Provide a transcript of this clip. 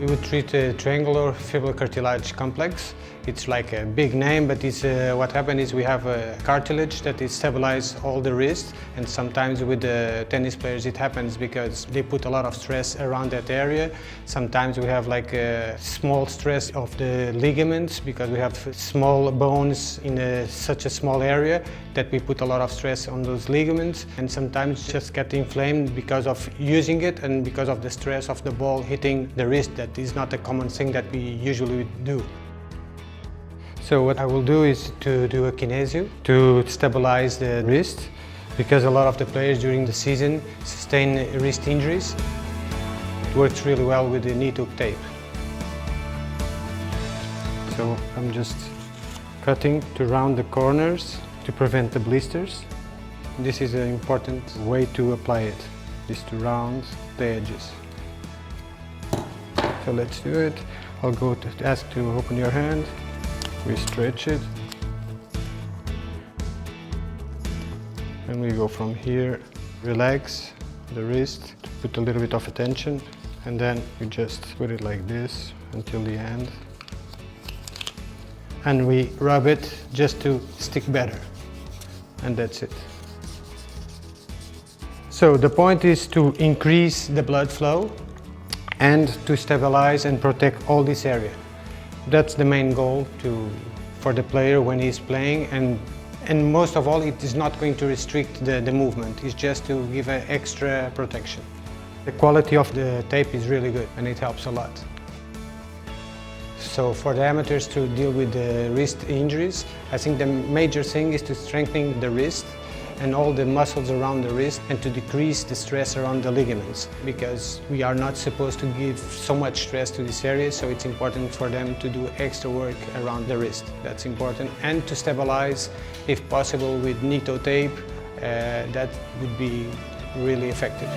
We would treat a triangular fibular cartilage complex. It's like a big name, but what happens is we have a cartilage that is stabilizes all the wrist, and sometimes with the tennis players it happens because they put a lot of stress around that area. Sometimes we have like a small stress of the ligaments because we have small bones in such a small area that we put a lot of stress on those ligaments, and sometimes just get inflamed because of using it and because of the stress of the ball hitting the wrist. That is not a common thing that we usually do. So what I will do is to do a kinesio to stabilize the wrist, because a lot of the players during the season sustain wrist injuries. It works really well with the Nitto tape. So I'm just cutting to round the corners to prevent the blisters. This is an important way to apply it, is to round the edges. So let's do it. I'll go to ask to open your hand. We stretch it. And we go from here, relax the wrist, put a little bit of attention, and then we just put it like this until the end. And we rub it just to stick better. And that's it. So the point is to increase the blood flow and to stabilize and protect all this area. That's the main goal for the player when he's playing, and most of all it is not going to restrict the movement, it's just to give an extra protection. The quality of the tape is really good and it helps a lot. So for the amateurs to deal with the wrist injuries, I think the major thing is to strengthen the wrist and all the muscles around the wrist, and to decrease the stress around the ligaments, because we are not supposed to give so much stress to this area, so it's important for them to do extra work around the wrist. That's important. And to stabilize, if possible, with Nitto tape, that would be really effective.